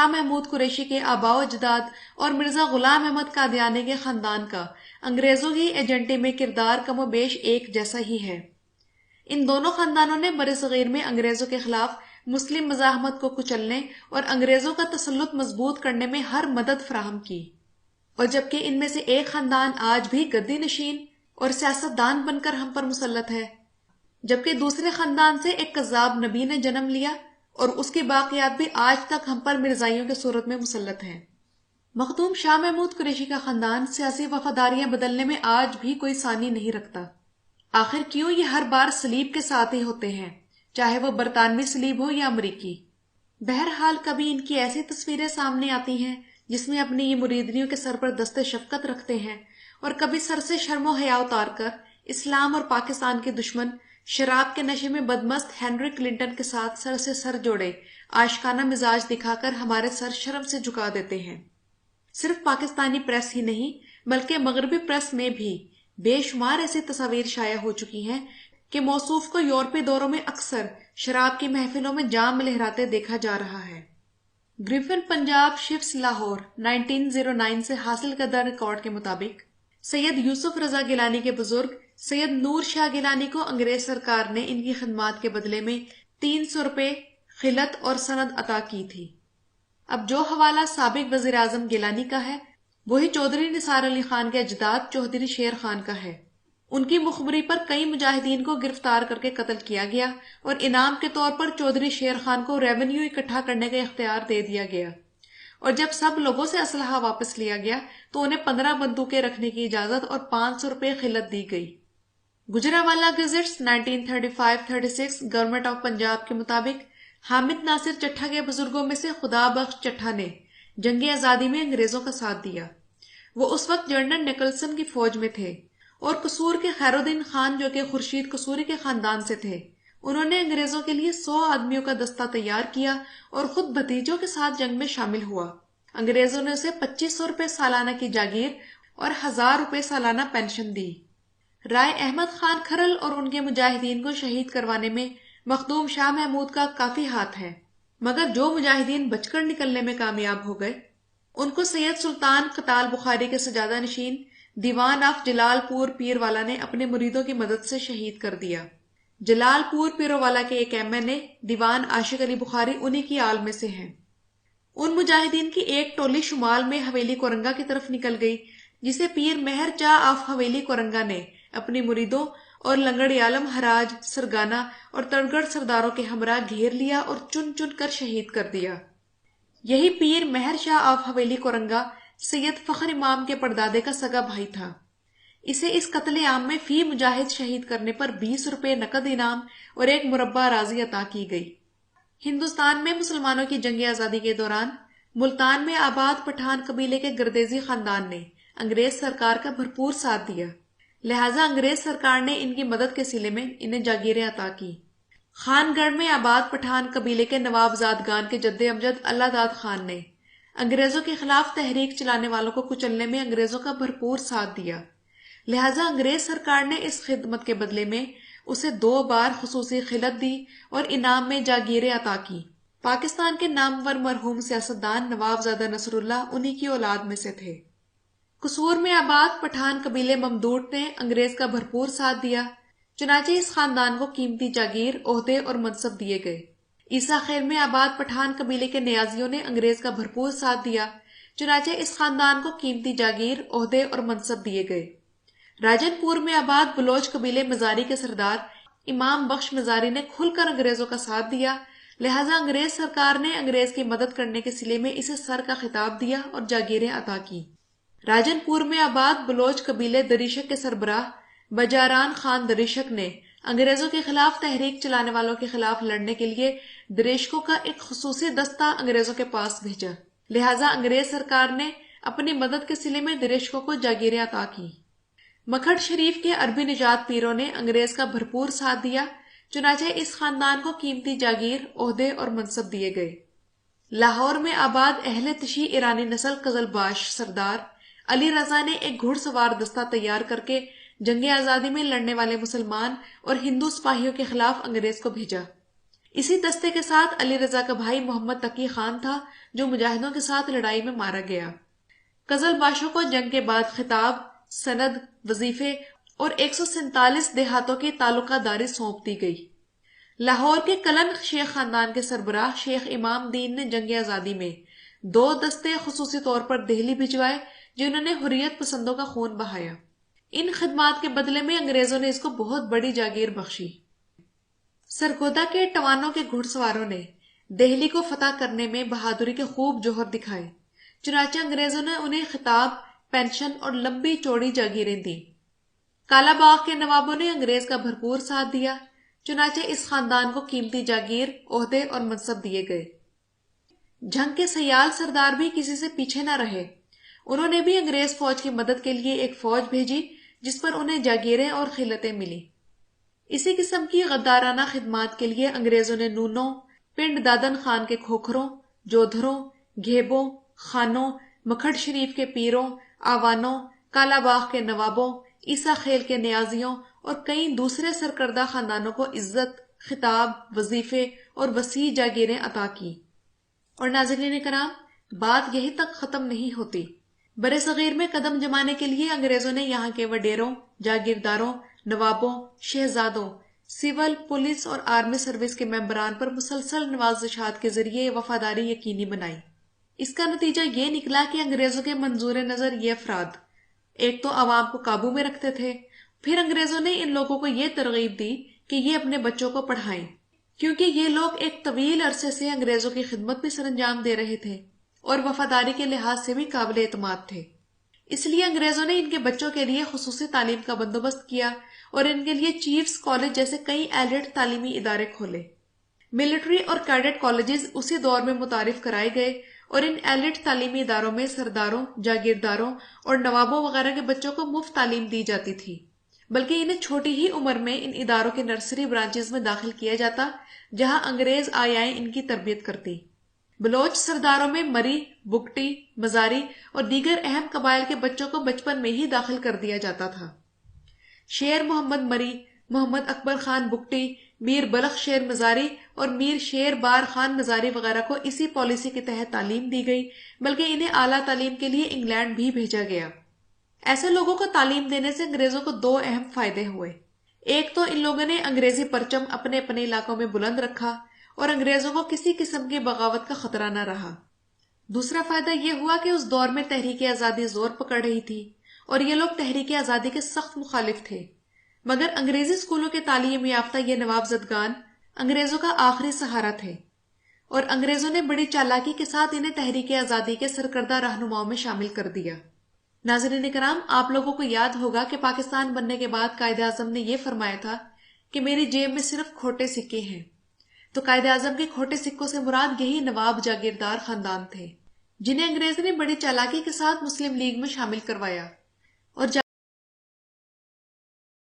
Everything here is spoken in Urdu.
شاہ محمود قریشی کے آباء و اجداد اور مرزا غلام احمد قادیانی کے خاندان کا انگریزوں کی ایجنٹی میں کردار کم و بیش ایک جیسا ہی ہے۔ ان دونوں خاندانوں نے برصغیر میں انگریزوں کے خلاف مسلم مزاحمت کو کچلنے اور انگریزوں کا تسلط مضبوط کرنے میں ہر مدد فراہم کی، اور جبکہ ان میں سے ایک خاندان آج بھی گدی نشین اور سیاست دان بن کر ہم پر مسلط ہے، جبکہ دوسرے خاندان سے ایک کذاب نبی نے جنم لیا اور اس کی باقیات بھی آج تک ہم پر مرزائیوں کے صورت میں مسلط ہیں۔ مخدوم شاہ محمود قریشی کا خاندان سیاسی وفاداریاں بدلنے میں آج بھی کوئی ثانی نہیں رکھتا۔ آخر کیوں یہ ہر بار صلیب کے ساتھ ہی ہوتے ہیں، چاہے وہ برطانوی صلیب ہو یا امریکی؟ بہرحال کبھی ان کی ایسی تصویریں سامنے آتی ہیں جس میں اپنی یہ مریدنیوں کے سر پر دست شفقت رکھتے ہیں، اور کبھی سر سے شرم و حیا اتار کر اسلام اور پاکستان کے دشمن شراب کے نشے میں بدمست ہنری کلنٹن کے ساتھ سر سے سر جوڑے عاشقانہ مزاج دکھا کر ہمارے سر شرم سے جھکا دیتے ہیں۔ صرف پاکستانی پریس ہی نہیں بلکہ مغربی پریس میں بھی بے شمار ایسی تصاویر شائع ہو چکی ہیں کہ موصوف کو یورپی دوروں میں اکثر شراب کی محفلوں میں جام لہراتے دیکھا جا رہا ہے۔ گریفن پنجاب شفٹس لاہور 1909 سے حاصل کردہ ریکارڈ کے مطابق سید یوسف رضا گیلانی کے بزرگ سید نور شاہ گیلانی کو انگریز سرکار نے ان کی خدمات کے بدلے میں 300 روپے خلعت اور سند عطا کی تھی۔ اب جو حوالہ سابق وزیر اعظم گیلانی کا ہے وہی چودھری نثار علی خان کے اجداد چودھری شیر خان کا ہے۔ ان کی مخبری پر کئی مجاہدین کو گرفتار کر کے قتل کیا گیا اور انعام کے طور پر چودھری شیر خان کو ریونیو اکٹھا کرنے کا اختیار دے دیا گیا، اور جب سب لوگوں سے اسلحہ واپس لیا گیا تو انہیں 15 بندوقیں رکھنے کی اجازت اور 500 روپے خلعت دی گئی۔ Gujranwala gadgets 1935-36 government of Punjab کے مطابق حامد ناصر چٹھا کے بزرگوں میں سے خدا بخش چٹھا نے جنگ آزادی میں انگریزوں کا ساتھ دیا۔ وہ اس وقت جنرل نکلسن کی فوج میں تھے، اور قصور کے خیر الدین خان جو کہ خورشید قصوری کے خاندان سے تھے، انہوں نے انگریزوں کے لیے 100 آدمیوں کا دستہ تیار کیا اور خود بھتیجوں کے ساتھ جنگ میں شامل ہوا۔ انگریزوں نے اسے 2500 روپے سالانہ کی جاگیر اور 1000 روپے سالانہ پینشن دی۔ رائے احمد خان کھرل اور ان کے مجاہدین کو شہید کروانے میں مخدوم شاہ محمود کا کافی ہاتھ ہے، مگر جو مجاہدین بچ کر نکلنے میں کامیاب ہو گئے ان کو سید سلطان قتال بخاری کے سجادہ نشین دیوان آف جلال پور پیر والا نے اپنے مریدوں کی مدد سے شہید کر دیا۔ جلال پور پیرووالا کے ایک ایم این اے دیوان عاشق علی بخاری انہی کی آل میں سے ہیں۔ ان مجاہدین کی ایک ٹولی شمال میں حویلی کورنگا کی طرف نکل گئی، جسے پیر مہر چاہ آف حویلی کورنگا نے اپنی مریدوں اور لنگڑ عالم حراج سرگانہ اور تڑگڑ سرداروں کے ہمراہ گھیر لیا اور چن چن کر شہید کر دیا۔ یہی پیر مہر شاہ آف حویلی کورنگا سید فخر امام کے پردادے کا سگا بھائی تھا۔ اسے اس قتل عام میں فی مجاہد شہید کرنے پر 20 روپے نقد انعام اور ایک مربع راضی عطا کی گئی۔ ہندوستان میں مسلمانوں کی جنگ آزادی کے دوران ملتان میں آباد پٹھان قبیلے کے گردیزی خاندان نے انگریز سرکار کا بھرپور ساتھ دیا، لہٰذا انگریز سرکار نے ان کی مدد کے صلے میں انہیں جاگیریں عطا کی۔ خان گڑھ میں آباد پٹھان قبیلے کے نواب زادگان کے جد امجد اللہ داد خان نے انگریزوں کے خلاف تحریک چلانے والوں کو کچلنے میں انگریزوں کا بھرپور ساتھ دیا، لہٰذا انگریز سرکار نے اس خدمت کے بدلے میں اسے 2 بار خصوصی خلعت دی اور انعام میں جاگیریں عطا کی۔ پاکستان کے نامور مرحوم سیاستدان نواب زادہ نصر اللہ انہی کی اولاد میں سے تھے۔ قصور میں آباد پٹھان قبیلے ممدوٹ نے انگریز کا بھرپور ساتھ دیا، چنانچہ اس خاندان کو قیمتی جاگیر، عہدے اور منصب دیے گئے۔ عیسیٰ خیل میں آباد پٹھان قبیلے کے نیازیوں نے انگریز کا بھرپور ساتھ دیا، چنانچہ اس خاندان کو قیمتی جاگیر، عہدے اور منصب دیے گئے۔ راجن پور میں آباد بلوچ قبیلے مزاری کے سردار امام بخش مزاری نے کھل کر انگریزوں کا ساتھ دیا، لہٰذا انگریز سرکار نے انگریز کی مدد کرنے کے صلے میں اسے سر کا خطاب دیا اور جاگیریں عطا کی۔ راجن پور میں آباد بلوچ قبیلے دریشک کے سربراہ بجاران خان دریشک نے انگریزوں کے خلاف تحریک چلانے والوں کے خلاف لڑنے کے لیے دریشکوں کا ایک خصوصی دستہ انگریزوں کے پاس بھیجا، لہٰذا انگریز سرکار نے اپنی مدد کے صلے میں دریشکوں کو جاگیریں عطا کی۔ مکھڈ شریف کے عربی نژاد پیروں نے انگریز کا بھرپور ساتھ دیا، چنانچہ اس خاندان کو قیمتی جاگیر، عہدے اور منصب دیے گئے۔ لاہور میں آباد اہل تشیع ایرانی نسل قزلباش سردار علی رضا نے ایک گھڑ سوار دستہ تیار کر کے جنگ آزادی میں لڑنے والے مسلمان اور ہندو سپاہیوں کے خلاف انگریز کو بھیجا۔ اسی دستے کے ساتھ علی رضا کا بھائی محمد تقی خان تھا جو مجاہدوں کے ساتھ لڑائی میں مارا گیا۔ قزل باشوں کو جنگ کے بعد خطاب، سند، وظیفے اور 147 دیہاتوں کی تعلقہ داری سونپ دی گئی۔ لاہور کے کلن شیخ خاندان کے سربراہ شیخ امام دین نے جنگ آزادی میں 2 دستے خصوصی طور پر دہلی بھجوائے جنہوں نے حریت پسندوں کا خون بہایا۔ ان خدمات کے بدلے میں انگریزوں نے اس کو بہت بڑی جاگیر بخشی۔ سرگودا کے ٹوانوں کے گھڑ سواروں نے دہلی کو فتح کرنے میں بہادری کے خوب جوہر دکھائے، چنانچہ انگریزوں نے انہیں خطاب، پینشن اور لمبی چوڑی جاگیریں دیں۔ کالا باغ کے نوابوں نے انگریز کا بھرپور ساتھ دیا، چنانچہ اس خاندان کو قیمتی جاگیر، عہدے اور منصب دیے گئے۔ جنگ کے سیال سردار بھی کسی سے پیچھے نہ رہے، انہوں نے بھی انگریز فوج کی مدد کے لیے ایک فوج بھیجی جس پر انہیں جاگیریں اور خلعتیں ملی۔ اسی قسم کی غدارانہ خدمات کے لیے انگریزوں نے نونوں، پنڈ دادن خان کے کھوکھروں، جودھروں، گھیبوں، خانوں، مکھڈ شریف کے پیروں، آوانوں، کالا باغ کے نوابوں، عیسیٰ خیل کے نیازیوں اور کئی دوسرے سرکردہ خاندانوں کو عزت، خطاب، وظیفے اور وسیع جاگیریں عطا کی۔ اور ناظرین کرام، بات یہی تک ختم نہیں ہوتی۔ برصغیر میں قدم جمانے کے لیے انگریزوں نے یہاں کے وڈیروں، جاگیرداروں، نوابوں، شہزادوں، سول، پولیس اور آرمی سروس کے ممبران پر مسلسل نوازشات کے ذریعے وفاداری یقینی بنائی۔ اس کا نتیجہ یہ نکلا کہ انگریزوں کے منظور نظر یہ افراد ایک تو عوام کو قابو میں رکھتے تھے، پھر انگریزوں نے ان لوگوں کو یہ ترغیب دی کہ یہ اپنے بچوں کو پڑھائیں، کیونکہ یہ لوگ ایک طویل عرصے سے انگریزوں کی خدمت میں سر انجام دے رہے تھے اور وفاداری کے لحاظ سے بھی قابل اعتماد تھے۔ اس لیے انگریزوں نے ان کے بچوں کے لیے خصوصی تعلیم کا بندوبست کیا اور ان کے لیے چیفز کالج جیسے کئی ایلیٹ تعلیمی ادارے کھولے۔ ملٹری اور کیڈٹ کالجز اسی دور میں متعارف کرائے گئے اور ان ایلیٹ تعلیمی اداروں میں سرداروں، جاگیرداروں اور نوابوں وغیرہ کے بچوں کو مفت تعلیم دی جاتی تھی، بلکہ انہیں چھوٹی ہی عمر میں ان اداروں کے نرسری برانچز میں داخل کیا جاتا جہاں انگریز آیائیں ان کی تربیت کرتی۔ بلوچ سرداروں میں مری، بگٹی، مزاری اور دیگر اہم قبائل کے بچوں کو بچپن میں ہی داخل کر دیا جاتا تھا۔ شیر محمد مری، محمد اکبر خان بگٹی، میر بلخ شیر مزاری اور میر شیر بار خان مزاری وغیرہ کو اسی پالیسی کے تحت تعلیم دی گئی، بلکہ انہیں اعلیٰ تعلیم کے لیے انگلینڈ بھی بھیجا گیا۔ ایسے لوگوں کو تعلیم دینے سے انگریزوں کو 2 اہم فائدے ہوئے۔ ایک تو ان لوگوں نے انگریزی پرچم اپنے اپنے علاقوں میں بلند رکھا اور انگریزوں کو کسی قسم کی بغاوت کا خطرہ نہ رہا۔ دوسرا فائدہ یہ ہوا کہ اس دور میں تحریک آزادی زور پکڑ رہی تھی اور یہ لوگ تحریک آزادی کے سخت مخالف تھے، مگر انگریزی اسکولوں کے تعلیم یافتہ یہ نواب زدگان انگریزوں کا آخری سہارا تھے، اور انگریزوں نے بڑی چالاکی کے ساتھ انہیں تحریک آزادی کے سرکردہ رہنماؤں میں شامل کر دیا۔ ناظرین کرام، آپ لوگوں کو یاد ہوگا کہ پاکستان بننے کے بعد قائد اعظم نے یہ فرمایا تھا کہ میری جیب میں صرف کھوٹے سکے ہیں، تو قائد اعظم کے کھوٹے سکوں سے مراد یہی نواب جاگیردار خاندان تھے جنہیں انگریزوں نے بڑی چالاکی کے ساتھ مسلم لیگ میں شامل کروایا اور